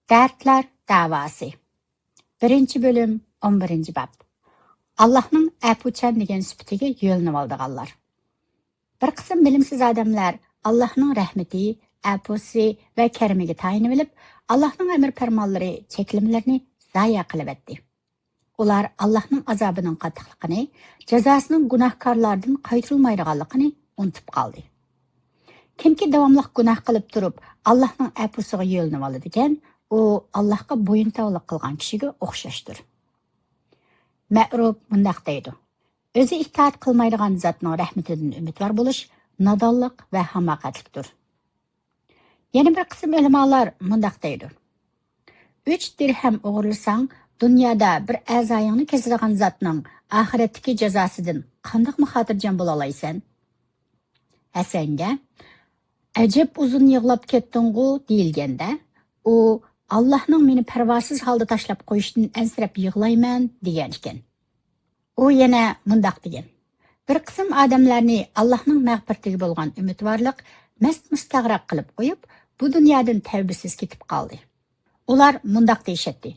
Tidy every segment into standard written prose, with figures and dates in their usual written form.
Dərtlər davası. 1. bölüm, 11. bab. Allah'ın əpuçən degan sübtiga yo'linib oldiganlar. Bir qism bilimsiz odamlar Allah'ın rəhməti, əpusi və kərimiga tayinib bilib, Allah'ın əmr farmonlari, cheklimlarini zoya qilib etdi. Ular Allah'ın azabının qattiqligini, jazosining gunohkorlardan qaytarilmaydiganligini unutib qoldi. Kimki davomli gunoh qilib turib, Allah'ın əpusiga yo'linib oladi ekan, u Allah'ga bo'yintovlik qilgan kishiga o'xshashdir. Ma'ruf bundaq deydi. O'zi itoat qilmaydigan zotning rahmatidan umidvor bo'lish nodonlik va hamoqatlikdir. Yana bir qism ulamolar bundaq deydi. 3 dirham o'g'irlasang, dunyoda bir a'zoyingni kesadigan zotning oxiratdagi jazosidan qanday xotirjam bo'la olaysan? Hasanga ajab uzun yig'lab ketding-ku deyilganda, u Allah'ның meni parvosiz holda tashlab qo'yishdan ansirab yig'layman degan ekan. U yana mundaq degan. Bir qism odamlarni Allah'ның mag'firatiga bo'lgan umidvorlik mustag'raq qilib qo'yib, bu dunyodan tavbasiz ketib qoldi. Ular mundaq deyishadi.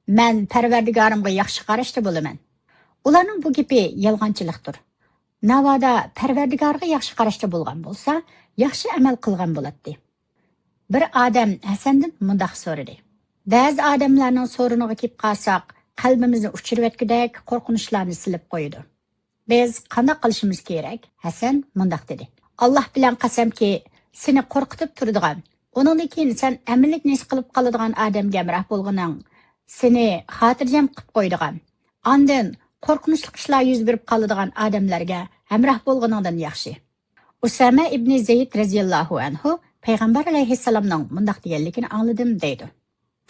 Men Parvardigorimga yaxshi qarashda bo'laman. Ularning bu gapi yolg'onchilikdir. Navoda Parvardigorga yaxshi qarashda bo'lgan bo'lsa, yaxshi amal qilgan bo'ladi. Bir odam Hasandan mundaq so'radi. Ba'zi odamlarning so'riniga kelib qolsak, qalbimizni uchirib etgudek qo'rqinchlarni silib qo'ydi. Biz qanday qilishimiz kerak? Hasan mundaq dedi. Alloh bilan qasamki, seni qo'rqitib turadigan, undan keyin sen amillik nis qilib qoladigan odamga hamroh bo'lganing, seni xotirjam qilib qo'ydigan, ondan qo'rqinchli ishlar yuz berib qoladigan odamlarga hamroh bo'lganingdan yaxshi. Usama ibn Zayd radhiyallohu anhu Payg'ambar alayhissalomning mundaq deganligini angladim deydi.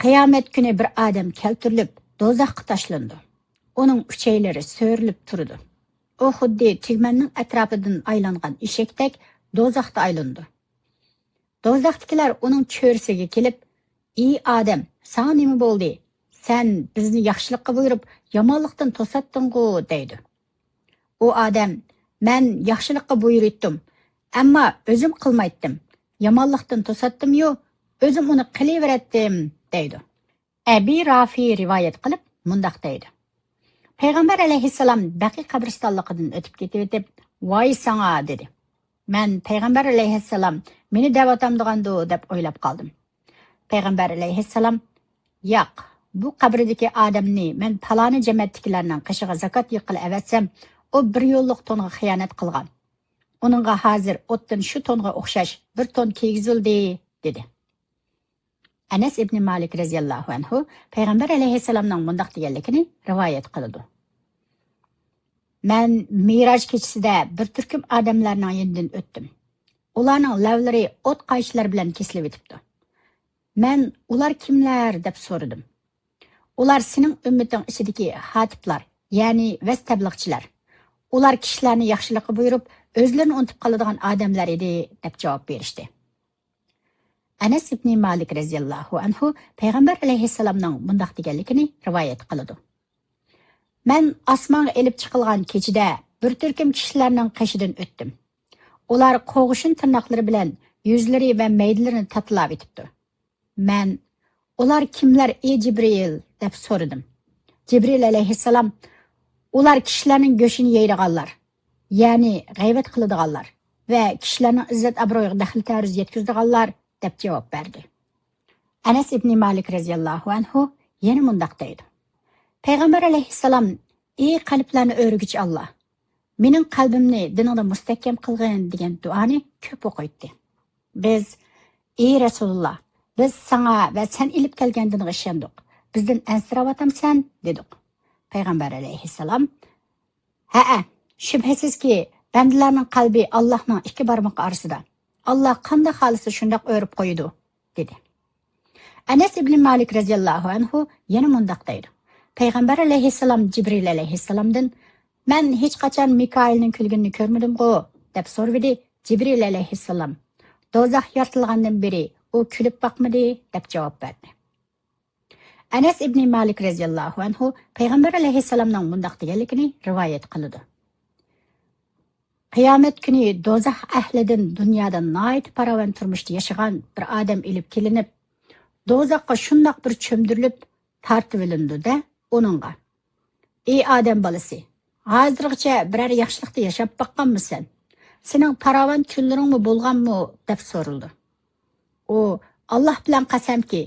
Qiyomat kuni bir odam keltirilib, do'zaxga tashlandi. Uning uchaylari so'rilib turdi. U xuddi tigmanning atrofidan aylangan eshakdek do'zaxda aylandi. Do'zaxdagilar uning cho'rsiga kelib, "Ey odam, sana nima bo'ldi? Sen bizni yaxshilikqa buyurib, yomonlikdan to'satding-ku" deydi. U odam, "Men yaxshilikqa buyurdim, ammo o'zim qilmaydim. Yomonlikdan to'satdim-yu, o'zim uni qilaveratdim" deydi. Abi Rafi rivoyat qilib mundaq deydi. Payg'ambar alayhissalom Baqi qabristonligidan o'tib ketib, "Voy sana" dedi. Men Payg'ambar alayhissalom meni da'vatamdigandi deb o'ylab qoldim. Payg'ambar alayhissalom, "Yo'q, bu qabridagi odamni men paloni jamoatdagilarning qishiga zakot yiqil avatsam, u bir yo'lliq tonga xiyonat qilgan. Onunğa hozir o'tdan shu tonga o'xshash bir ton kiygizildi" dedi. Anas ibn Malik radhiyallohu anhu Payg'ambar alayhissalomning mundaq deganligini rivoyat qiladi. Men Miraj kechasida bir turkum odamlarning yonidan o'tdim. Ularning lavlari o't qaychilar bilan kesilib o'tibdi. Men ular kimlar deb so'radim. Ular sening ummating ichidagi xatiblar, ya'ni vastabliqchilar. Ular kishilarni yaxshilikqa buyurib, o'zlarini unutib qoladigan odamlar edi deb javob berishdi. Anas ibn Malik radhiyallohu anhu Payg'ambar alayhissalomning mundaq deganligini rivoyat qiladi. Men osmonga elib chiqilgan kechida bir turkum kishilarning qishidan o'tdim. Ular qo'g'ishin tirnoqlari bilan yuzlari va maydalarini tatlab etibdi. Men ular kimlar ey Jibril deb so'radim. Jibril alayhissalom, ular kishilarning go'shini yeydiganlar, ya'ni g'aybat qiladiganlar va kishilarning izzat obro'yiga daxl taruz yetkazadiganlar deb javob berdi. Anas ibn Malik radhiyallohu anhu yana mundaq deydi. Payg'ambar alayhissalom, "Ey qalblarni o'rgich Alloh, mening qalbimni diningda mustahkam qilgin" degan duoni ko'p o'qiydi. Biz, "Ey Rasululloh, biz sana va sen ilib kelgan dinga ishondik. Bizdan ansirayotamsan" dedik. Payg'ambar alayhissalom, "Ha, shubhasizki, bandalarning qalbi Allohning ikki barmoq orasida. Allah qanday xolisa shundoq o'rib qo'ydi" dedi. Anas ibn Malik radhiyallohu anhu yana mundaq deydi. Payg'ambar alayhissalom Jibril alayhissalomdan, "Men hech qachon Mikoilning kulganini ko'rmadim-ku" deb so'radi. Jibril alayhissalom, "Do'zax yaratilgandan beri u kulib boqmadi" deb javob berdi. Anas ibn Malik radhiyallohu anhu Payg'ambar alayhissalomning mundaq deganligini rivoyat qiladi. Qiyomat kuni do'zax ahlidan dunyoda noit paravan turmushda yashagan bir odam ilib kelinib, dozaqqa shundoq bir cho'mdirilib tartib ilindi da uningga: "Ey odam bolasi, hozirgacha biror yaxshilikda yashab boqqanmisan? Sening paravan kunlaringmi bo'lganmi?" deb so'raldi. U: "Alloh bilan qasamki,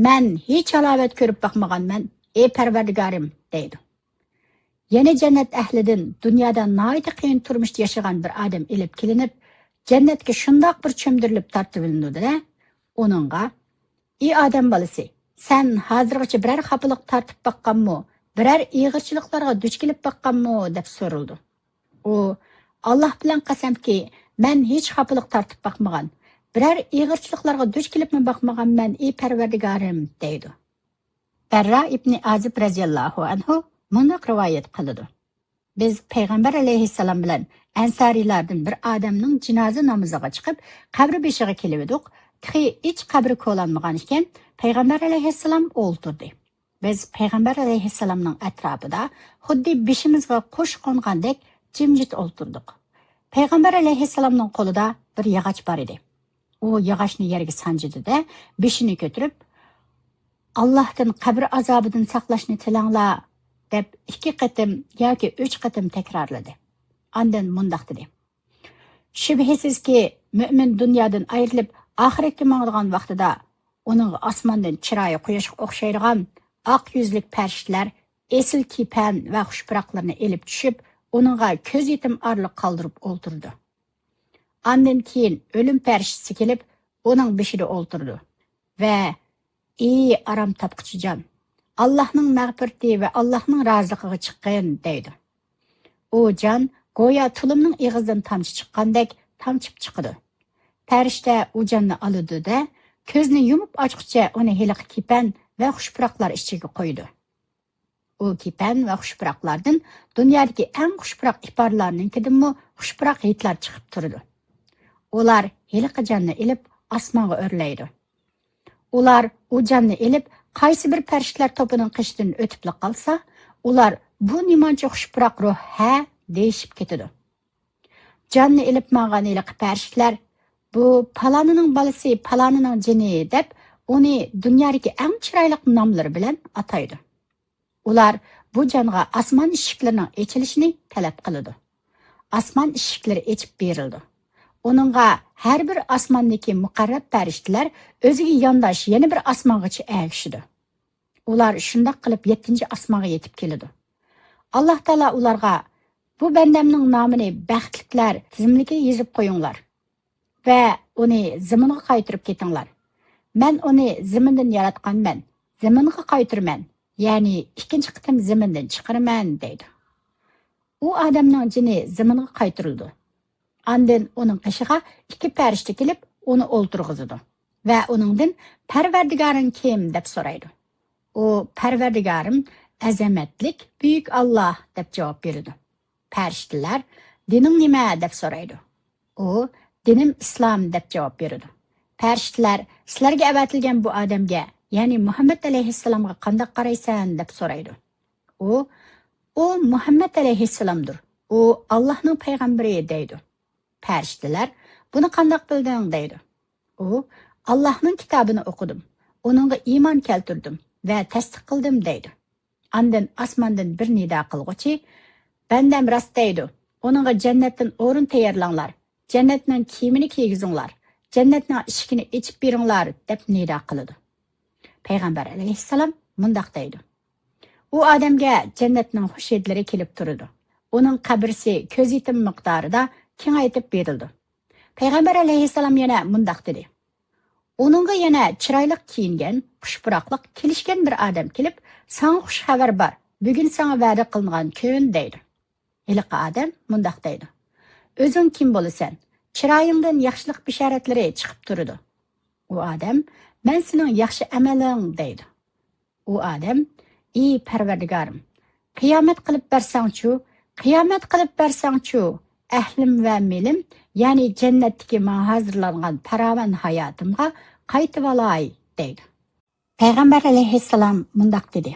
men hech halovat ko'rib boqmaganman, ey Parvardigorim" deydi. Yana jannat ahlidan dunyoda nihoyat qiyin turmushda yashagan bir odam ilib kelinib, jannatga shundoq bir cho'mdirilib tartib ilindi-da, uningga: "Ey odam bolasi, sen hozirgacha biror xafalık tartib boqqanmi, biror ig'irchiliklarga duch kelib boqqanmi?" deb so'raldi. U: "Alloh bilan qasamki, men hech xafalık tartib boqmagan, biror ig'irchiliklarga duch kelibmi boqmaganman, ey Parvardigorim" deydi. Barra ibn Azib radhiyallohu anhu mundoq rivoyat qiladi: "Biz payg'ambar alayhissalom bilan ansariylardan bir odamning jinoza namoziga chiqib, qabri beshiga kelib edik. Iç qabri ko'lanmagan ekan, payg'ambar alayhissalom o'ltirdi. Biz payg'ambar alayhissalomning atrofida xuddi beshimizga qo'sh qo'ngandek jimjit o'ltirdik. Payg'ambar alayhissalomning qo'lida bir yog'och bor edi. U yog'ochni yerga sanjidi-da, beshini ko'tarib, Allohdan qabr azobidan saqlashni tilanglar deb 2 qatim yoki 3 qatim takrorladi. Ondan mundoq dedi: "Shubhisizki, mu'min dunyodan ayrilib oxiratga mangdigan vaqtida uning osmondan chiroyi quyoshga o'xshaydigan oq yuzlik farishtalar esil kipan va xushpuroqlarni elib tushib, uningga ko'z yetim orliq qoldirib o'ltirdi. Ondan keyin o'lim farishtasi kelib, uning beshida o'ltirdi va: ey aram topquchi jon, Allohning mag'firati va Allohning roziligiga chiqqin" deydi. U jon go'yo tulimning eg'izidan tomchi chiqqandek tomchib chiqdi. Farishta u jonni oldi-da, ko'zni yumib ochguncha uni heliq kipan va xushpuroqlar ichiga qo'ydi. U kipan va xushpuroqlardan dunyodagi eng xushpuroq iforlarninkidanmi xushpuroq hidlar chiqib turdi. Ular heliq jonni ilib osmonga o'rlaydi. Ular u jonni ilib qaysi bir farishtalar to'pining qishidan o'tib qolsa, ular "Bu nimancha xushpuroq ruh ha" deyishib ketadi. Jonni ilib ma'gan heliq farishtalar "Bu palonining bolasi, palonining jini" deb uni dunyodagi eng chiroyli nomlari bilan ataydi. Ular bu jonga osmon eshiklarining ochilishini talab qiladi. Osmon eshiklari ochib berildi. Onunğa har bir osmondagi muqarrab farishtalar o'ziga yondosh yana bir osmongacha erishdi. Ular shundoq qilib 7-osmonga yetib keladi. Alloh taolo ularga: "Bu bandamning nomini baxtliklar tizimligiga yozib qo'yinglar va uni zaminga qaytarib ketinglar. Men uni zamindan yaratganman, zaminga qaytarman, ya'ni ikkinchi qitim zamindan chiqaraman" deydi. U odamning jini zaminga qaytarildi. Ondan uning qishiga 2 farishta kelib, uni o'ltirg'izdi va uningdan "Parvardigoring kim?" deb so'raydi. U "Parvardigorim azamatlik buyuk Alloh" deb javob berdi. Farishtalar "Dining nima?" deb so'raydi. U "Dinim islom" deb javob berdi. Farishtalar "Sizlarga avatilgan bu odamga, ya'ni Muhammad alayhissalomga qanday qaraysan?" deb so'raydi. U Muhammad alayhissalomdir. U Allohning payg'ambari deydi. Farishtalar "Buni qanday bilding?" deydi. U "Allohning kitobini o'qidim, uningga iymon keltirdim va tasdiq qildim" deydi. Ondan osmondan bir nido qilg'uchi: "Bandam rost deydi. Uningga jannatdan o'rin tayyorlanglar, jannatning kiyimini kiygizinglar, jannatning eshigini ochib beringlar" deb nido qiladi. Payg'ambar alayhissalom mundoq deydi: "U odamga jannatning xush hidlari kelib turadi. Uning qabrisi ko'z yetim miqdorida kengaytib berildi." Payg'ambar alayhissalom yana mundoq dedi: "Uningga yana chiroyli kiyingan, xushpuroqliq kelishgan bir odam kelib, "Sana xush xabar bor. Bugun sana va'da qilingan kun" deydi. Heliq odam mundoq deydi: "O'zing kim bo'lasan? Chiroyingdan yaxshilik bishoratlari chiqib turadi." U odam: "Men sening yaxshi amaling" deydi. U odam: "Ey Parvardigorim, qiyomat qilib bersang-chu, ahlim va melim, ya'ni jannatdagi menga hozirlangan paravan hayotimga qaytib olay" deydi. Payg'ambar alayhissalom mundoq dedi: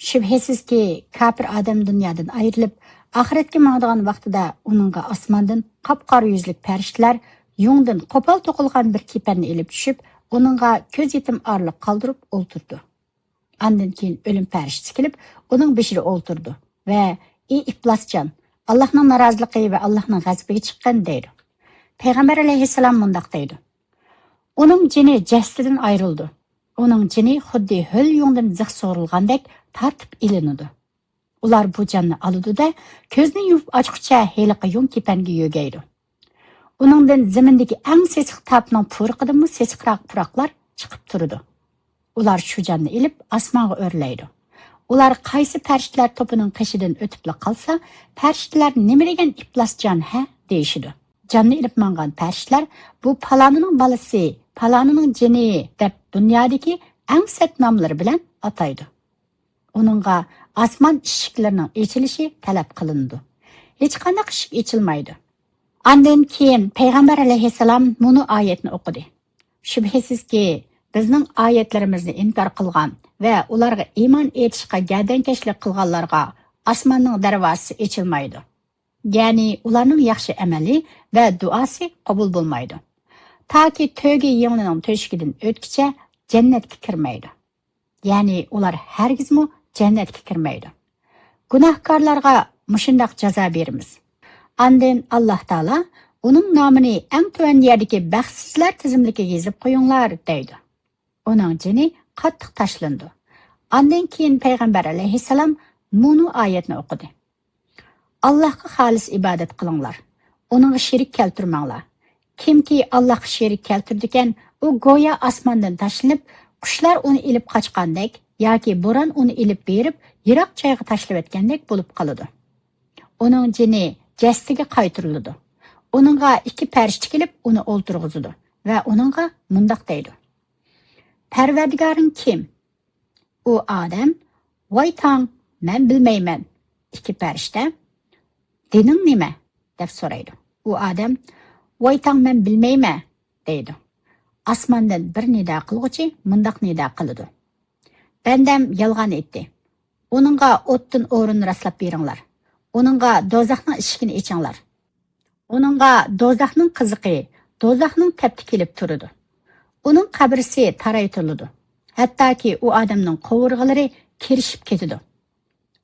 "Shubhisizki, kafir odam dunyodan ayrilib oxiratga mangdigan vaqtida uningga osmondan qop-qora yuzlik farishtalar yungdan qo'pol to'qilgan bir kipanni ilib tushib, onunğa ko'z yetim orliq qoldirib o'ltirdi. Andan keyin o'lim farishtasi kelib, uning beshida o'ltirdi va ey iflosjon, Allohning noroziligi va Allohning g'azabiga chiqqan deydi. Payg'ambar alayhissalom mundaq deydi. Uning jini jasadidan ayrildi. Uning jini xuddi ho'l yo'ngdan zig' so'rilgandek tartib ilinadi. Ular bu jonni oladi-da, ko'zni yumib ochqicha heliqi yung kepanga yo'gaydi. Uningdan zimindagi eng sesiq tapning puriqidanmi sesiqroq puroqlar chiqib turadi. Ular shu jonni ilib osmonga o'rlaydi. Ular qaysi farishtalar to'pining qishidan o'tibla qolsa, farishtalar nima degan iflosjon ha deyishidi. Jonni ilib mangan farishtalar bu palonining balasi, palonining jini deb dunyodagi eng sat nomlari bilan ataydi. Uningga osmon eshiklarining ochilishi talab qilindi. Hech qanday eshik ochilmaydi. Andan keyin payg'ambar alayhissalom bunu oyatni o'qidi. Shubhasizki, bizning oyatlarimizni inkor qilgan va ularga iymon etishga gardankashlik qilganlarga osmonning darvozasi ochilmaydi. Ya'ni ularning yaxshi amali va duosi qabul bo'lmaydi. Toki to'ga yengnining to'shigidan o'tkicha jannatga kirmaydi. Ya'ni ular hargizmi jannatga kirmaydi. Gunohkorlarga mushundaq jazo beramiz. Andan Alloh taolo uning nomini eng tuvan yerdagi baxtsizlar tizimligiga yozib qo'yinglar deydi. Uning jini qattiq tashlandi. Andan keyin payg'ambar alayhissalom bunu oyatni o'qidi. Allohga xolis ibodat qilinglar. Uningga sherik keltirmanglar. Kimki Allohga sherik keltirdigan, u go'yo osmondan tashlanib, qushlar uni ilib qochgandek yoki bo'ron uni ilib berib, yiroq joyga tashlab etgandek bo'lib qoladi. Uning jini jasdiga qaytariladi. Uningga ikki farishta kelib, uni o'ltirg'izadi va uningga mundaq deydi. Parvardigoring kim? U odam, voy tong, men bilmayman. Ikki farishta, dining nima? deb so'raydi. U odam, voy tong, men bilmayman deydi. Osmondan bir nido qilg'uchi mundaq nido qiladi. Bendam yolg'on aytdi. Uningga o'tdan o'rin raslab beringlar. Uningga do'zaxning eshigini ochinglar. Uningga do'zaxning qiziqi, do'zaxning tapti kelib turadi. Uning qabrisi taraytiriladi. Hattoki u odamning qovurg'alari kirishib ketadi.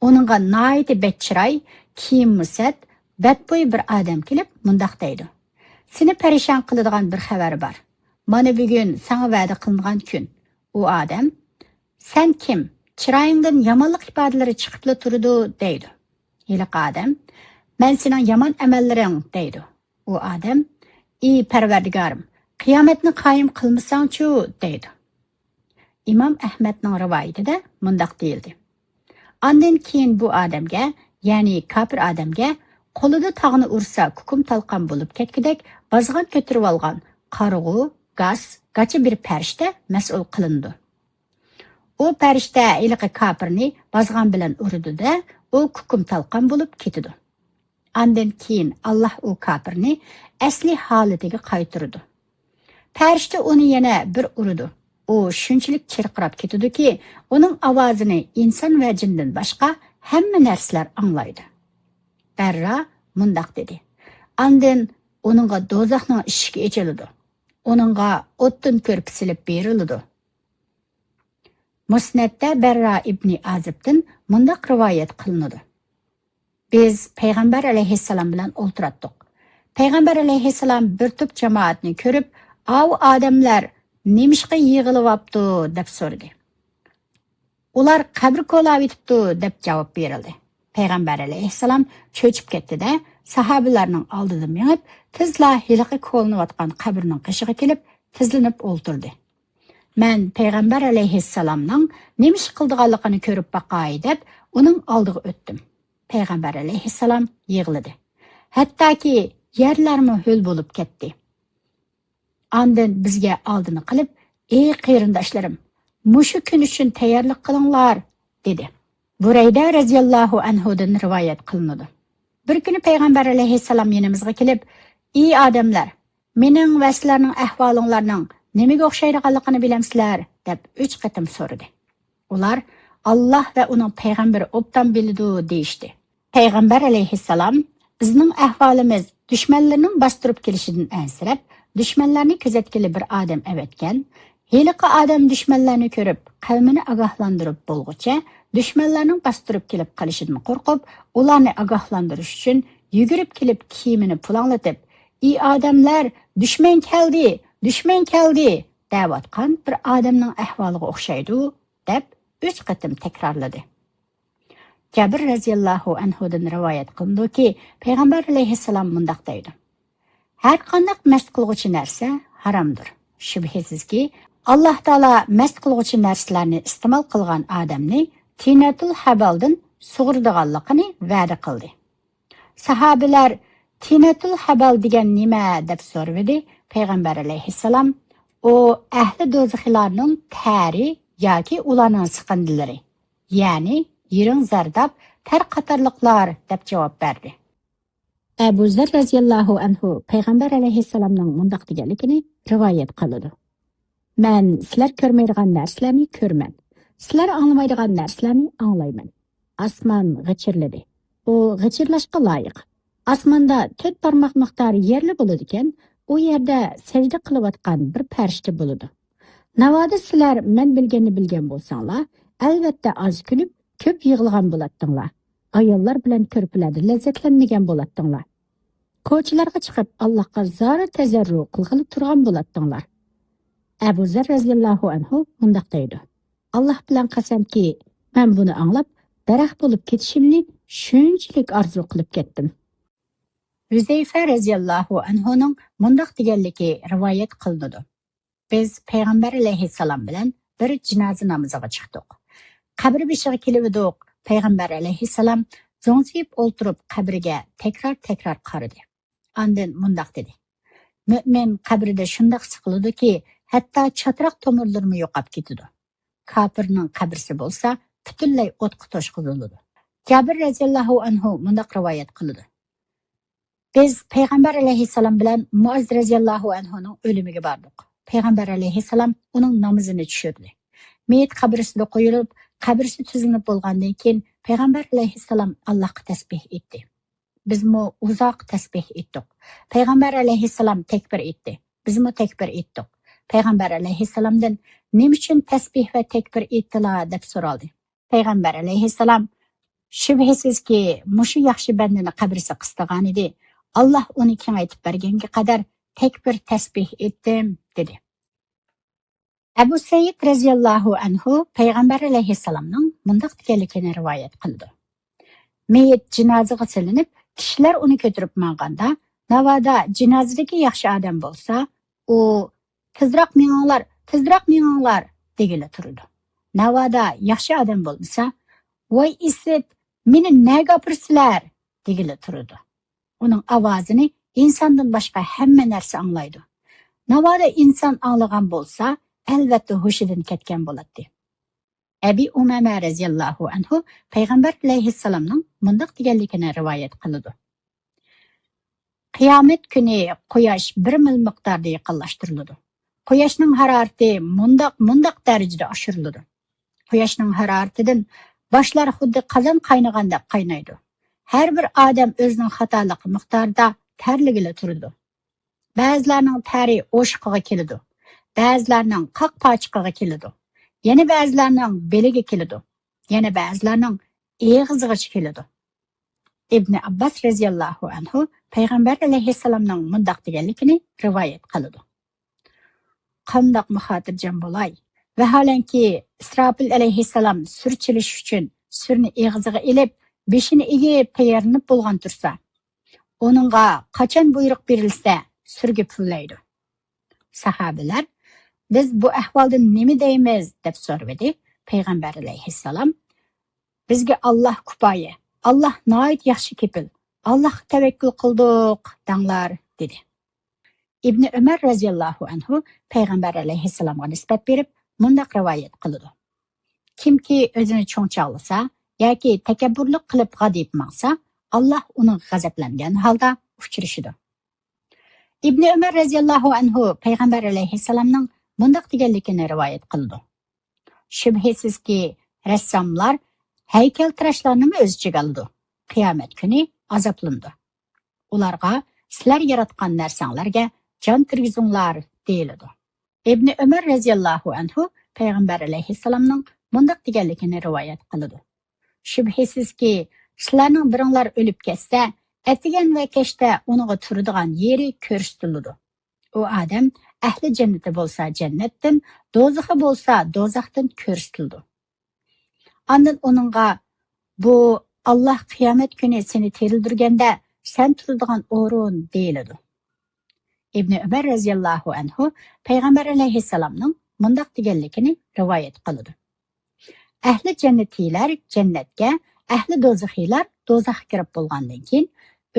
Uningga noiti betchiray, kiyim musat, badbo'y bir odam kelib mundaq deydi. Seni parishon qiladigan bir xabar bor. Mana bugun sana va'da qilingan kun. U odam, sen kim? Chiroyingdan yomonlik ifodalari chiqibla turadi deydi. Hiliq odam, men sening yomon amallaring deydi. U odam, ey parvardigorim, qiyomatni qoyim qilmasang-chu deydi. İmam Ahmadning rivoyatida mundaq deyildi. Ondan keyin bu odamga, ya'ni kofir odamga qo'lida tog'ni ursa kukum talqon bo'lib ketgidek bozg'on ko'tarib olgan qarg'u, gaz, gacha bir farishta mas'ul qilindi. U farishta iliqi kofirni bozg'on bilan urdi-da, u kukum talqon bo'lib ketdi. Ondan keyin Alloh u kofirni asli holatiga qaytardi. Farishta uni yana bir urdi. U shunchalik chirqirab ketdiki, uning ovozini inson va jindan boshqa hamma narsalar anglaydi. Barra mundaq dedi. Ondan uningga do'zaxning eshigi ochildi. Uningga o'tdan ko'rp silib berildi. Musnadda Barra ibn Azibdan mundaq rivoyat qilinadi. Biz payg'ambar alayhissalom bilan o'ltiratdik. Payg'ambar alayhissalom bir to'p jamoatni ko'rib, "Av odamlar nemishqa yig'ilibdi?" deb so'radi. Ular qabr ko'lab etibdi deb javob berildi. Payg'ambar alayhissalom cho'chib ketdi-da, sahobalarning oldida menib, tezla hiliqi ko'linayotgan qabrning qishiga kelib, tizlanib o'ltirdi. Men payg'ambar alayhissalomning nima ish qildiganligini ko'rib baqay deb uning oldiga o'tdim. Payg'ambar alayhissalom yig'ladi. Hattoki yerlarmi ho'l bo'lib ketdi. Ondan bizga oldini qilib, "Ey qarindoshlarim, mushu kun uchun tayyorlik qilinglar" dedi. Burayda radhiyallohu anhudan rivoyat qilinadi. Bir kuni payg'ambar alayhissalom yanimizga kelib, "Ey odamlar, mening va sizlarning ahvolinglarning nimaga o'xshaydiganligini bilamsizlar?" deb 3 qatim so'radi. Ular Alloh va uning payg'ambari obdan biladi deyishdi. Payg'ambar alayhissalom bizning ahvolimiz dushmanlarning bostirib kelishidan ansirab, dushmanlarni kuzatkili bir odam avatgan, Heliqi adam düşmanlarni ko'rib, qavmini ogohlantirib bo'lguncha, düşmanlarning bostirib kelib qolishidan qo'rqib, ularni ogohlantirish uchun yugurib kelib kiyimini pulanglatib, "Ey odamlar, dushman keldi" deyotgan bir odamning ahvoliga o'xshaydi, deb 3 qatim takrorladi. Jabir raziyallohu anhudan rivoyat qilindiki, payg'ambar alayhissalom mundoq deydi: "Har qanday mast qilguvchi narsa haromdir. Shubhisizki, Alloh taolo mast qilguvchi narsalarni iste'mol qilgan odamni tinatul habaldan sug'urdiganligini va'da qildi." Sahobalar tinatul habal degan nima deb so'radi. Payg'ambar alayhissalom "O ahli do'zaxlarning tari yoki ularning siqindilari, ya'ni yiring zardab tar qatorliqlar" deb javob berdi. Abu Zar raziyallohu anhu payg'ambar alayhissalomning mundoq deganligini rivoyat qiladi: "Men sizlar ko'rmaydigan narsalarni ko'rman, sizlar anglamaydigan narsalarni anglayman. Osmon g'ichirladi. U g'ichirlashga loyiq. Osmonda 4 barmoq miqdori yerli bo'ladi ekan, u yerda sajda qilayotgan bir farishta bo'ladi. Navoda sizlar men bilganni bilgan bo'lsanglar, albatta oz kulib, ko'p yig'ilgan bo'ladinglar. Ayollar bilan ko'rpalarda lazzatlanmagan bo'ladinglar. Ko'chalarga chiqib Allohga zora tazarru qilg'ili turgan bo'ladinglar." Abu Zar raziyallohu anhu mundoq deydi: "Alloh bilan qasamki, men buni anglab, daraxt bo'lib ketishimni shunchalik orzu qilib ketdim." Huzayfa raziyallohu anhuning mundoq deganligi rivoyat qilinadi: "Biz payg'ambar alayhissalom bilan bir jinoza namoziga chiqdik. Qabr beshiga kelibdik. Payg'ambar alayhissalom zo'ngsiyib o'ltirib qabriga takror qaradi. Ondan mundoq dedi: "Mo'min qabrida shundoq siqiladiki, hatto chatroq tomirlarimi yo'qolib ketadi. Kofirning qabrisi bo'lsa, butunlay o'tqa to'shqiziladi." Jabir raziyallohu anhu mundoq rivoyat qiladi: "Biz payg'ambar alayhissalom bilan Muaz raziyallohu anhuning o'limiga bordik. Payg'ambar alayhissalom uning namozini tushirdi. Meyit qabrisida qo'yilib, qabrisi tuzilib bo'lgandan keyin payg'ambar alayhissalom Allohga tasbih etdi. Bizmi uzoq tasbih etdik. Payg'ambar alayhissalom takbir etdi. Bizmi takbir etdik. Payg'ambar alayhissalomdan nima uchun tasbih va takbir etdilar deb so'raldi. Payg'ambar alayhissalom shubhisizki mushu yaxshi bandani qabrisi qistagan edi. Alloh uni kengaytib berganga qadar takbir tasbih etdim" dedi. Abu Said raziyallohu anhu payg'ambar alayhissalomning mundoq deganligini rivoyat qildi: "Meyit jinozaga silinib, kishilar uni ko'tarib manganda, navoda jinozadagi yaxshi odam bo'lsa, u tezroq minganglar degili turdi. Navoda yaxshi odam bo'lmasa, voy isit, meni nega gapirsizlar degili turdi. Uning ovozini insondan boshqa hamma narsa anglaydi. Navoda inson anglagan bo'lsa, albatta hushidan ketgan bo'ladi." Abi Umama raziyallohu anhu payg'ambar alayhissalomning mundoq deganligini rivoyat qiladi: "Qiyomat kuni quyosh 1 mil miqdorda yaqinlashtiriladi. Quyoshning harorati mundoq darajada oshiriladi. Quyoshning haroratidan boshlar xuddi qozon qaynagandek qaynaydi. Har bir odam o'zining xatoligi miqdorida tarligili turadi. Ba'zilarning tari o'shqiga keladi, ba'zilarning qaq-pochiqiga keladi, yana ba'zilarning beliga keladi, yana ba'zilarning eg'izigacha keladi." Ibn Abbas raziyallohu anhu payg'ambar alayhissalomning mundoq deganligini rivoyat qiladi: "Qandoq muxotirjam bo'lay, vaholanki Isroil alayhissalom sur chilish uchun surni eg'iziga ilib, beshini egib tayyorlanib bo'lgan tursa, uningga qachon buyruq berilsa, surga pullaydi." Sahobalar "Biz bu ahvoldan nima deymiz?" deb so'radi. Payg'ambar alayhissalom "Bizga Alloh kifoya, Alloh nihoyat yaxshi kepil, Allohga tavakkul qildik" danglar dedi. Ibn Umar raziyallohu anhu payg'ambar alayhissalomga nisbat berib mundoq rivoyat qiladi: "Kimki o'zini cho'ngchoqlasa yoki takabburlik qilib g'adib maqsa, Alloh uni g'azablangan holda uchrashidi." Ibn Umar raziyallohu anhu payg'ambar alayhissalomning mundoq deganligini rivoyat qildi: "Shubhisizki rassomlar haykaltirashlarni o'z ichiga oldi. Qiyomat kuni azoblandi. Ularga sizlar yaratgan narsanglarga jon kirgizinglar" deyiladi. İbn Ömer radhiyallohu anhu payg'ambar alayhissalomning mundaq deganligini rivoyat qiladi. Shubhisizki, sizlarning biringlar o'lib ketsa, atigan va kechda uninga turadigan yeri ko'rsatiladi. U odam ahli jannati bo'lsa jannatdan, do'zaxi bo'lsa do'zaxdan ko'rsatiladi. Ondan uningga bu Allah qiyomat kuni seni terildirganda sen turadigan o'rin deyiladi. İbn Ömer radhiyallohu anhu payg'ambar alayhissalomning mundaq deganligini rivoyat qiladi. Ahli jannatiylar jannatga, ahli do'zaxiylar do'zaxga kirib bo'lgandan keyin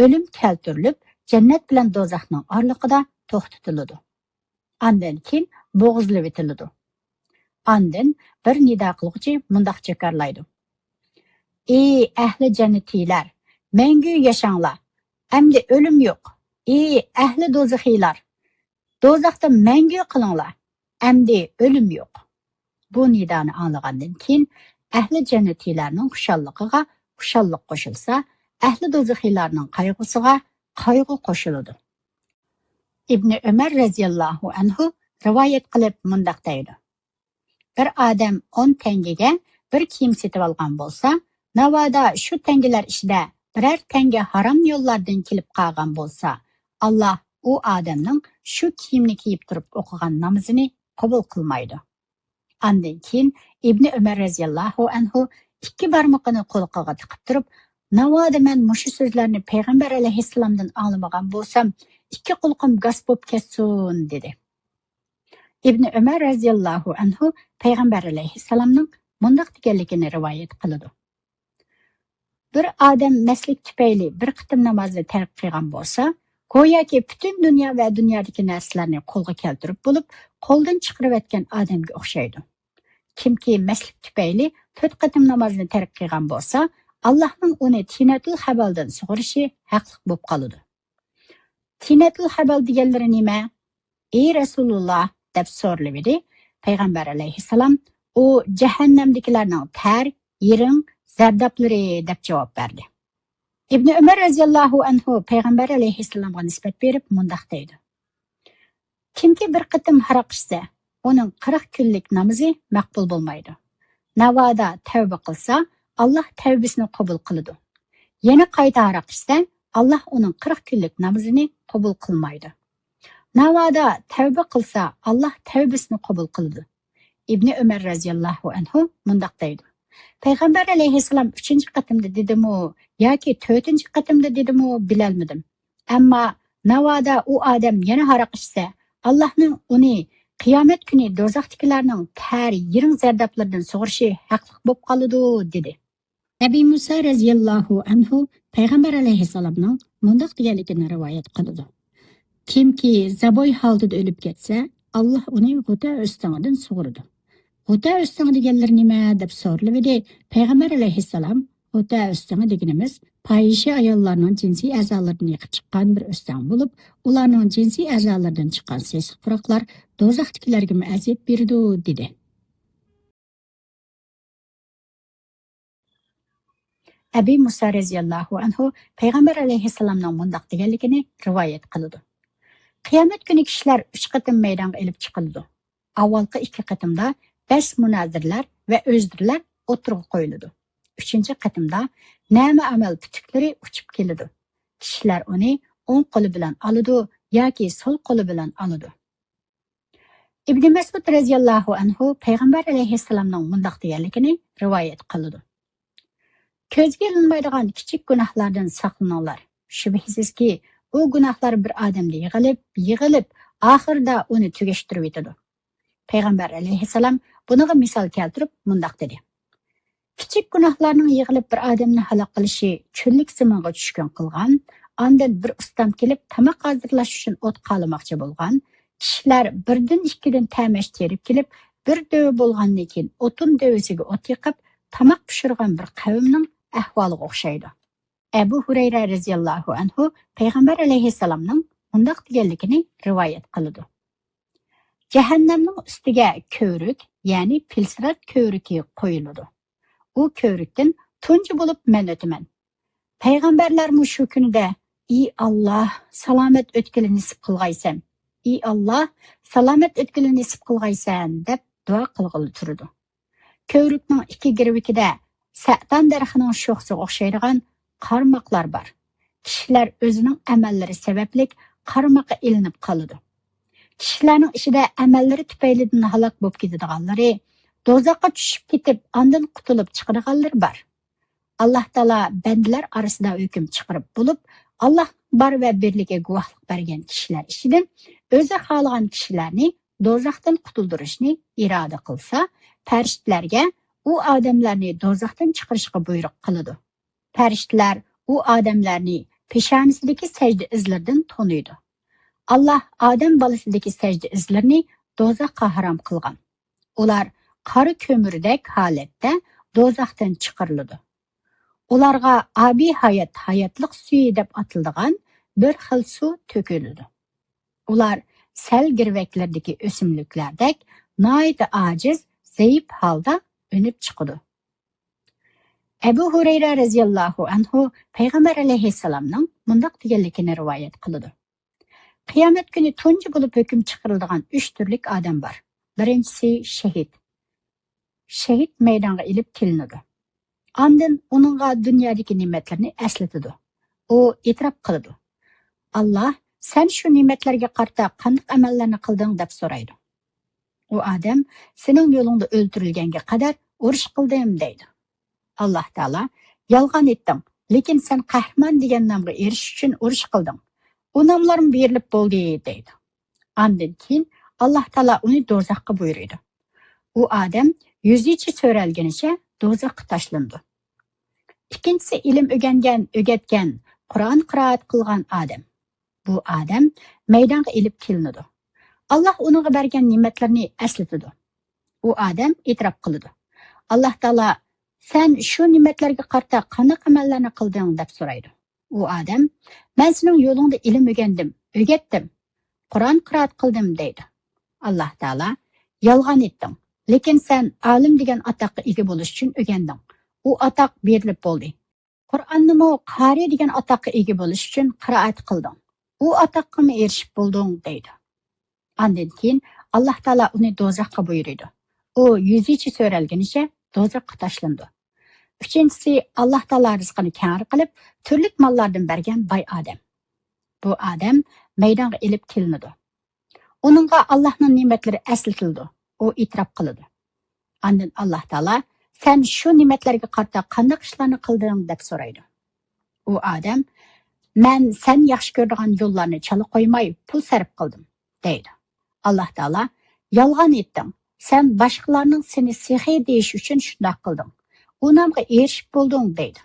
o'lim keltirilib, jannat bilan do'zaxning oraliqida to'xtatiladi. Ondan keyin bo'g'izlab etiladi. Ondan bir nido qiluvchi mundaq jakarlaydi. Ey ahli jannatiylar, mangu yashanglar. Endi o'lim yo'q. Ey ahli do'zaxiylar, do'zaxda mangu qilinglar. Endi o'lim yo'q. Bu nidoni anglagandan keyin ahli jannatiylarning xushalligiga xushallik qo'shilsa, ahli do'zaxiylarning qayg'usiga qayg'u qo'shiladi. İbn Ömer radhiyallohu anhu rivoyat qilib mundaq deydi. Bir odam 10 tangaga bir kiyim setib olgan bo'lsa, navoda shu tangalar ichida biror tanga harom yo'llardan kelib qolgan bo'lsa, Allah u odamning shu kiyimni kiyib turib o'qigan namozini qabul qilmaydi. Ondan keyin İbn Ömer radhiyallohu anhu ikki barmoqini qo'lqiga tiqib turib, navoda men mushu so'zlarni payg'ambar alayhissalomdan anglamagan bo'lsam, ikki qo'lqim gaz bo'lib ketsin dedi. İbn Ömer radhiyallohu anhu payg'ambar alayhissalomning mundaq deganligini rivoyat qiladi. Bir odam maslik tufayli bir qitim namozni tark qilgan bo'lsa, go'yoki butun dunyo va dunyodagi narsalarni qo'lga keltirib bo'lib, qo'ldan chiqarib etgan odamga o'xshaydi. Kimki maslik tufayli 4 qitim namozni tark qilgan bo'lsa, Allohning uni tinatul habaldan sug'urishi haqli bo'lib qoladi. Tinatul habal deganlari nima? Ey Rasululloh deb so'raladi. Payg'ambar alayhissalom u jahannamdagilarning tar, yiring, zardoblari deb javob berdi. İbn Ömer radhiyallohu anhu payg'ambar alayhissalomga nisbat berib mundaq deydi. Kimki bir qitim haroq ichsa, uning 40 kunlik namozi maqbul bo'lmaydi. Navoda tavba qilsa, Allah tavbasini qabul qiladi. Yana qayta haroq ichsa, Allah uning 40 kunlik namozini qabul qilmaydi. Navoda tavba qilsa, Allah tavbasini qabul qiladi. İbn Ömer radhiyallohu anhu mundaq deydi. Payg'ambar alayhissalom 3-qatimda dedimi yoki 4-qatimda dedimi bilolmadim. Ammo navoda u odam yana haroq ichsa, Allohning uni qiyomat kuni do'zaxdagilarning tar, yiring zardoblaridan sug'urishi haqli bo'lib qoladi dedi. Abi Musa radhiyallohu anhu payg'ambar alayhissalomning mundaq deganligini rivoyat qiladi. Kimki zaboy holatida o'lib ketsa, Alloh uni g'uta o'stidan sug'uradi. G'uta o'stin deganlar nima deb so'raladi. Payg'ambar alayhissalom g'uta o'stin deganimiz fahisha ayollarning jinsiy a'zolaridan yiqib chiqqan bir o'stin bo'lib, ularning jinsiy a'zolaridan chiqqan sesiq puroqlar do'zaxdagilarga aziyat berdi dedi. Abi Musa radhiyallohu anhu payg'ambar alayhissalomning mundaq deganligini rivoyat qiladi. Qiyomat kuni kishilar 3 qatim maydonga elib chiqiladi. Avvalgi 2 qatimda bas munozirlar va o'zdirlar o'tirib qo'yiladi. 3-qatimda nama amal putuklari uchib keladi. Kishilar uni o'ng qo'li bilan oladi yoki so'l qo'li bilan oladi. Ibn Mas'ud radhiyallohu anhu payg'ambar alayhissalomning mundaq deganligini rivoyat qiladi. Ko'zga ilinmaydigan kichik gunohlardan saqlaninglar. Shubhisizki, u gunohlar bir odamda yig'ilib, oxirida uni tugashtirib etadi. Payg'ambar alayhissalom buniga misol keltirib mundaq dedi. Kichik gunohlarning yig'ilib bir odamni halok qilishi cho'llik zamonga tushgan qilgan, ondan bir ustam kelib tamoq hozirlash uchun o't qalamoqchi bo'lgan, kishilar birdan ikkidan tamash terib kelib, bir döv bo'lgandan keyin o'tin dövisiga o't yiqib, tamoq pishirgan bir qavmning ahvoliga o'xshaydi. Abu Hurayra radhiyallohu anhu payg'ambar alayhissalomning mundaq deganligini rivoyat qiladi. Jahannamning ustiga ko'rik, ya'ni filsirat ko'riki qo'yiladi. U ko'rikdan tunji bo'lib men o'taman. Payg'ambarlar shu kunida: "Ey Alloh, salomat o'tkili nisib qilg'aysan. ey Allah, salomat o'tgili nasib qilg'aysan deb duo qilg'ili turdi. Ko'vrikning ikki girvikida sa'dan daraxining sho'xsiga o'xshaydigan qarmoqlar bor. Kishilar o'zining amallari sababli qarmoqqa ilinib qoladi. Kishilarning ichida amallari tufaylidan halok bo'lib ketadiganlari, do'zaxga tushib ketib, ondan qutulib chiqadiganlar bor. Alloh taolo bandalar orasida hukm chiqarib bo'lib, Alloh bar va birligiga guvohlik bergan kishilar ichidan o'zi xohlagan kishilarni do'zaxdan qutuldirishni iroda qilsa, farishtalarga u odamlarni do'zaxdan chiqarishga buyruq qiladi. Farishtalar u odamlarni peshonasidagi sajda izlaridan taniydi. Allah odam bolasidagi sajda izlarini do'zaxga harom qilgan. Ular qora ko'mirdek holatda do'zaxdan chiqariladi. Ularga abi hayotlik suyi deb atiladigan bir xil suv to'kiladi. Ular sel girveklardagi o'simliklardek noyda aciz, zaif holda önüp chiqadi. Ebu Hurayra raziyallohu anhu Payg'ambar alayhissalomning mundaq deganligini rivoyat qiladi. Qiyomat kuni tunji bo'lib hukm chiqariladigan 3 turlik odam bor. Birinchisi shahid. Shahid maydonga ilib kelinadi. Ondan uningga dunyodagi ne'matlarni eslatadi. U e'tirof qiladi. Allah, sen shu ne'matlarga qarta qanday amallarni qilding deb so'raydi. U odam, sening yo'lingda o'ldirilganga qadar urush qildim deydi. Alloh taolo, yolg'on etding, lekin sen qahramon degan nomga erishish uchun urush qilding. U nomlarim berilib bo'ldi deydi. Ondan keyin Alloh taolo uni do'zaxga buyuradi. U odam yuzichi so'ralganicha do'zaxga tashlandi. Ikkinchisi ilm o'rgatgan, Qur'on qiroat qilgan odam. Bu odam maydonga ilib kelinadi. Alloh uningga bergan ne'matlarni eslatadi. U odam e'tirof qiladi. Alloh taolo, sen shu ne'matlarga qarta qanday amallarni qilding deb so'raydi. U odam, men sening yo'lingda ilm o'rgatdim, Qur'on qiroat qildim deydi. Alloh taolo, yolg'on etding, lekin sen olim degan atoqqa ega bo'lish uchun o'rganding. U atoq berilib bo'ldi. Qur'onni qari degan atoqqa ega bo'lish uchun qiroat qilding. U atoqqa erishib bo'lding deydi. Ondan keyin Alloh taolo uni do'zaxga buyuradi. U yuzichi so'ralganicha do'zaxga tashlandi. Uchinchisi Alloh taolo rizqini kar qilib, turli mollardan bergan boy odam. Bu odam maydonga ilib kelinadi. Uningga Allohning ne'matlari eslatildi. U e'tirof qiladi. Ondan Alloh taolo, sen shu ne'matlarga qarta qanday ishlarni qilding deb so'raydi. U odam, men sen yaxshi ko'radigan yo'llarni chala qo'ymay pul sarf qildim deydi. Alloh taolo, yolg'on etding, sen boshqalarning seni sehiy deyish uchun shunday qilding. U nomga erishib bo'lding deydi.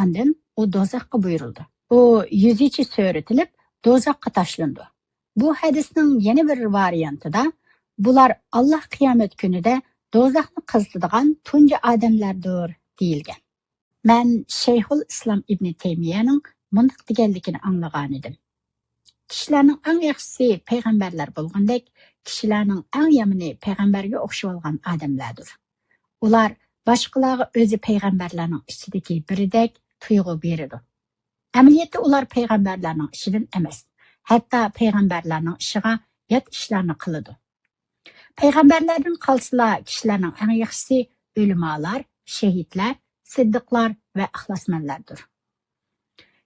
Ondan u do'zaxga buyurildi. U yuzichi so'ritilib do'zaxga tashlandi. Bu hadisning yana bir variantida bular Alloh qiyomat kunida do'zaxni qizitadigan tunji odamlardir deyilgan. Men Shayxul Islom ibn Taymiyaning mundaq deganligini anglagan edim. Kishilarning eng yaxshisi payg'ambarlar bo'lgandek, kishilarning eng yomoni payg'ambarga o'xshab olgan odamlardir. Ular boshqalarga o'zi payg'ambarlarning ichidagi biridek tuyg'u beradi. Amaliyotda ular payg'ambarlarning ichidan emas, hatto payg'ambarlarning ishiga yot ishlarni qiladi. Payg'ambarlardan qolsalar kishilarning eng yaxshisi ulamolar, shahidlar, siddiqlar va ixlosmandlardir.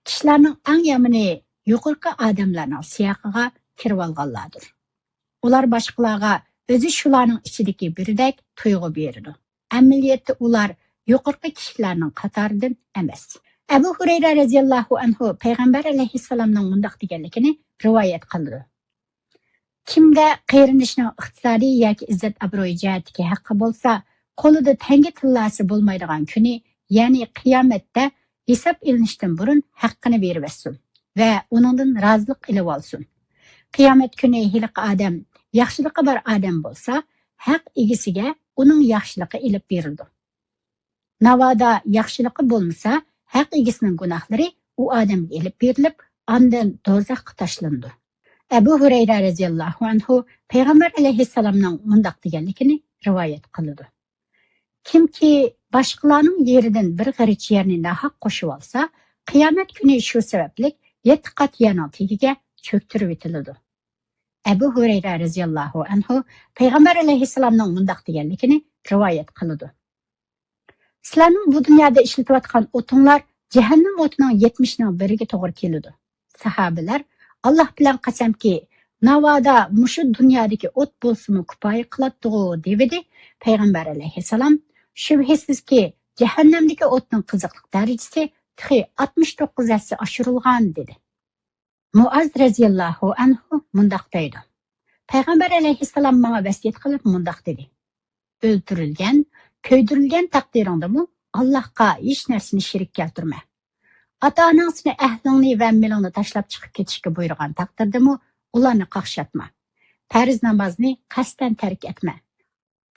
Kishilarning eng yomoni yuqorqi odamlarning siyoqiga kirib olganlardir. Ular boshqalarga o'zi shularning ichidagi biridek tuyg'u beradi. Amaliyotda ular yuqorqi kishilarning qatoridan emas. Abu Hurayra raziyallohu anhu payg'ambar alayhissalomning mundaq deganligini rivoyat qildi. Kimda qeyrinishning iqtisodiy yoki izzat obro'y jihatiga haqqi bo'lsa, qo'lida tanga tillasi bo'lmaydigan kuni, ya'ni qiyomatda hisob ilinishdan burun haqqini berib olsin va uningdan rozilik ilib olsin. Qiyomat kuni hiliqi odam yaxshiligi bor odam bo'lsa, haq egasiga uning yaxshiligi ilib berildi. Navoda yaxshiligi bo'lmasa, haq egasining gunohlari u odamga ilib berilib, ondan do'zaxga tashlandi. Abu Hurayra raziyallohu anhu payg'ambar alayhissalomning mundaq deganligini rivoyat qildi. Kimki boshqalarning yeridan bir g'arich yerni nahaq qo'shib olsa, qiyomat kuni shu sababli 7 qat yerning tagiga cho'ktirib etiladi. Abu Hurayra radhiyallohu anhu payg'ambar alayhissalomning mundoq deganligini rivoyat qiladi. Sizlarning bu dunyoda ishlatayotgan o'tinglar jahannam o'tining 70ning biriga to'g'ri keladi. Sahobalar Alloh bilan qasamki, navoda mushu dunyodagi o't bo'lsa-mu kifoya qiladi-ku dedi. Payg'ambar alayhissalom shubhisizki jahannamdagi o'tning qiziqlik darajasi 69 darajasi oshirilgan dedi. Muaz radhiyallohu anhu mundoq deydi. Payg'ambar alayhissalom menga vasiyat qilib mundoq dedi. O'ldirilgan, ko'ydirilgan taqdiringdami Allohga hech narsani shirik keltirma. Ota-onang seni ahlingni va milingni tashlab chiqib ketishga buyurgan taqdirdami ularni qaqshatma. Farz namozni qasddan tark etma.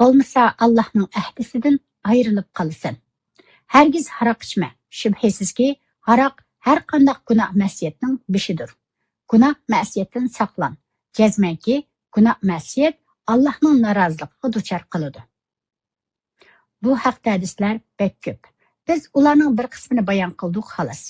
Bo'lmasa Allohning ahdisidan ayrilib qolasan. Hargiz haroq ichma. Shubhisizki haroq har qanday gunoh ma'siyatning bishidir. Gunoh ma'siyatdan saqlan. Jazmanki gunoh ma'siyat Allohning noroziligiga duchor qiladi. Bu haqda hadislar bek ko'p. Biz ularning bir qismini bayon qildik xolos.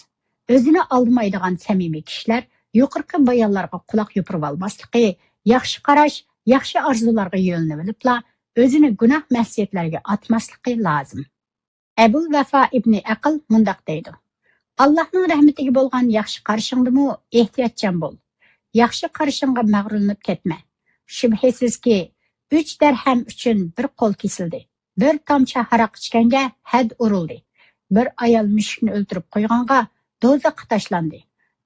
O'zini aldamaydigan samimiy kishilar yuqorqi bayonlarga quloq yopirib olmasligi, yaxshi qarash, yaxshi orzularga yo'linib olibla o'zini gunoh ma'siyatlarga atmasligi lozim. Abul Vafa ibn Aql mundoq deydi. Allohning rahmatiga bo'lgan yaxshi qarashingdimi ehtiyotchan bo'l. Yaxshi qarashingga mag'rurlanib ketma. Shubhisizki 3 dirham uchun bir qo'l kesildi. Bir tomchi haroq ichganga had urildi. Bir ayol mushukni o'ldirib qo'yganga do'zaxga tashlandi.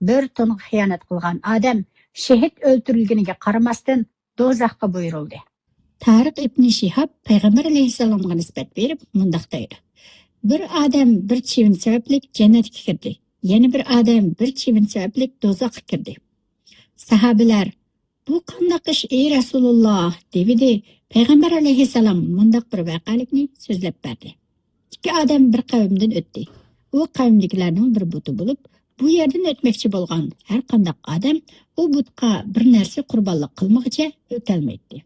Bir tun xiyonat qilgan odam shahid o'ldirilganiga qaramasdan do'zaxga buyurildi. Tariq ibn Shihab payg'ambar alayhissalomga nisbat berib mundoq deydi. Bir odam bir chivin sababli jannatga kirdi. Yana bir odam bir chivin sababli do'zaxga kirdi. Sahobalar bu qanday ish ey Rasululloh dedi. Payg'ambar alayhissalom mundoq bir voqelikni so'zlab berdi. Ikki odam bir qavmdan o'tdi. U qavmdagilarning bir buti bo'lib, bu yerdan o'tmoqchi bo'lgan har qanday odam u butqa bir narsa qurbonlik qilmoqcha o'tolmaydi.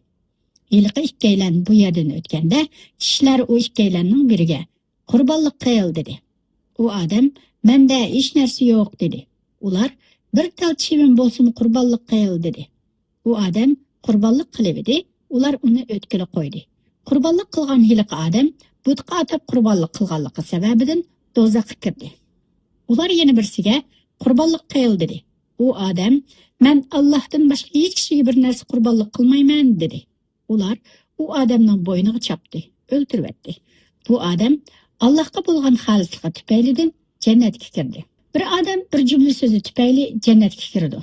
Yilqi ikkaylan bu yerdan o'tganda kishilar u ikkaylanning biriga qurbonlik qil dedi. U odam menda hech narsa yo'q dedi. Ular bir tal chivin bo'lsin qurbonlik qil dedi. U odam qurbonlik qilibdi. Ular uni o'tkili qo'ydi. Qurbonlik qilgan yilqi odam butqa atab qurbonlik qilganligi sababidan do'zaxga kirdi. Ular yana birsiga qurbonlik qil dedi. U odam men Allohdan boshqa hech kishiga bir narsa qurbonlik qilmayman dedi. Ular u odamning bo'yniga chopdi, o'ldirib etdi. Bu odam Allohga bo'lgan xolisligi tufaylidan jannatga kirdi. Bir odam bir jumla so'zi tufayli jannatga kirdi.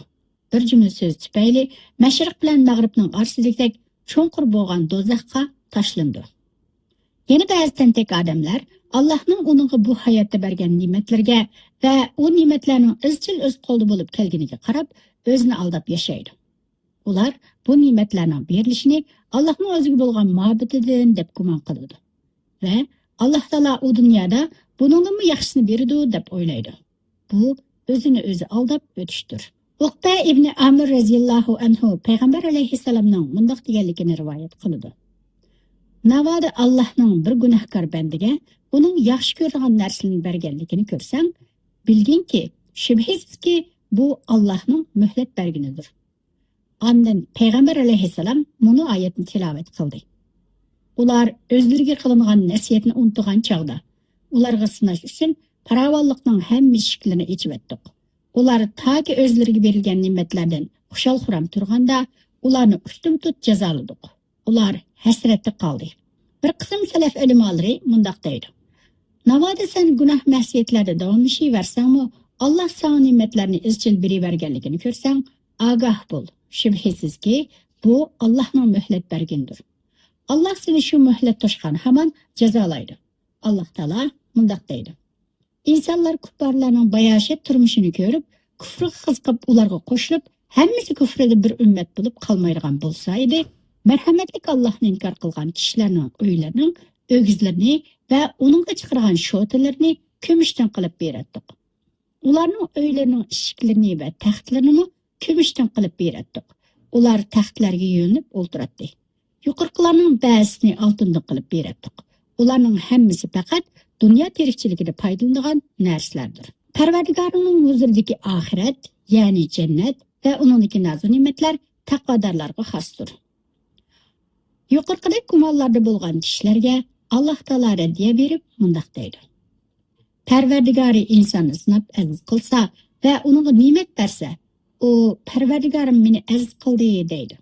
Bir jumla so'zi tufayli mashriq bilan mag'ribning orasidagi cho'nqir bo'lgan do'zaxga tashlandi. Yana ba'zi tentak odamlar Allohning uninga bu hayotda bergan ne'matlarga va u ne'matlarning izchil o'z qo'lida bo'lib kelganiga qarab o'zini aldab yashaydi. Ular bu ne'matlarning berilishini Allohning o'ziga bo'lgan muhabbatidan deb gumon qiladi va Alloh taolo u dunyoda buningdan yaxshisini beradi deb o'ylaydi. Bu o'zini o'zi aldab o'tishdir. Uqba ibn Amr radhiyallohu anhu payg'ambar alayhissalomning mundoq deganligini rivoyat qiladi. Navoda Allohning bir gunohkor bandiga uning yaxshi ko'rgan narsalarni berganligini ko'rsang, bilginki, shubhisizki bu Allohning muhlat berganidir. Ondan payg'ambar alayhissalom bunu oyatni tilovat qildi. Ular o'zlariga qilingan nasihatni unutgan chog'da ularga sinash uchun farovonlikning hamma eshiklarini ochib etdik. Ular taki o'zlariga berilgan ne'matlardan xushal-xuram turganda ularni ustum-tut jazoladik. Ular hasratda qoldi. Bir qism salaf ulamolari mundoq deydi. Navoda sen gunoh ma'siyatlarda davomlashaversangmi, Alloh sana ne'matlarni izchil beraverganligini ko'rsang, ogoh bo'l. Shubhisizki, bu Allohning muhlat berganidir. Allah seni shu muhlat toshgan hamon jazolaydi. Alloh taolo mundoq deydi. İnsanlar kuffarlarning bayashat turmushini ko'rib, kufrga qiziqib ularga qo'shilib, hammasi kufrida bir ummat bo'lib qolmaydigan bo'lsa edi, marhamatlik Allohni inkor qilgan kishilarning uylarining o'gizlarini va uningga chiqargan shotilarini kumushdan qilib berardik. Ularning uylarining eshiklarini va taxtlarini kumushdan qilib berardik. Ular taxtlarga yo'linib o'ltirardi. Yuqorqilarning ba'zisini oltindan qilib berardik. Ularning hammasi faqat dunyo tirikchiligida foydalanadigan narsalardir. Parvardigorning huzuridagi oxirat, ya'ni jannat va uningdagi nozik ne'matlar taqvodorlarga xosdir. Yuqorqidek gumonlarda bo'lgan kishilarga Alloh taolo raddiya berib mundaq deydi. Parvardigori insonni sinab aziz qilsa va unga ne'mat bersa, u Parvardigorim meni aziz qildi deydi.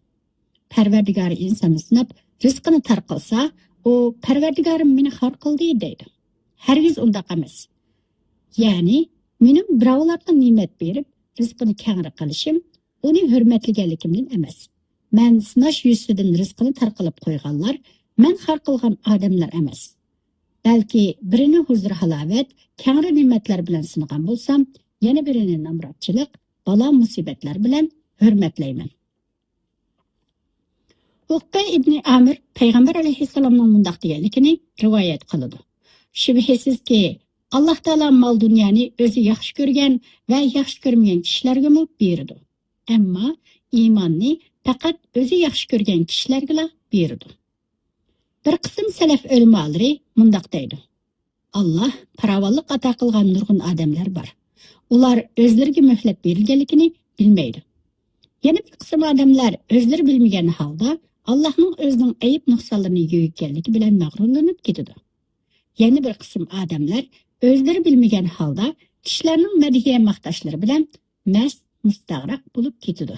Parvardigori insonni sinab rizqini tar qilsa, u Parvardigorim meni xor qildi deydi. Hargiz undaq emas. Ya'ni mening birovlarga ne'mat berib, rizqini kengri qilishim uni hurmatlaganligimdan emas. Men sinash yuzidan rizqini tarqalib qo'yganlar, men xor qilgan odamlar emas. Balki birini huzur halovat, kengri ne'matlar bilan sinagan bo'lsam, yana birini namratchilik, balo musibatlar bilan hurmatlayman. Uqbay ibn Amir Payg'ambar alayhissalomning mundaq deganligini rivoyat qiladi. Shubhisizki, Alloh taolo mol dunyoni o'zi yaxshi ko'rgan va yaxshi ko'rmagan kishilarga mu beradi. Ammo iymonni faqat o'zi yaxshi ko'rgan kishilarga beradi. Bir qism salaf ulamolari mundaq deydi. Alloh farovonlik ato qilgan nurg'un odamlar bor. Ular o'zlariga muhlat berilganligini bilmaydi. Yana bir qism odamlar o'zlari bilmagan holda Allohning o'zining ayib nuqsonlarini yo'yganligi bilan mag'rurlanib ketadi. Yana bir qism odamlar o'zlari bilmagan holda kishilarning madhiya maqtashlari bilan mast mustag'raq bo'lib ketadi.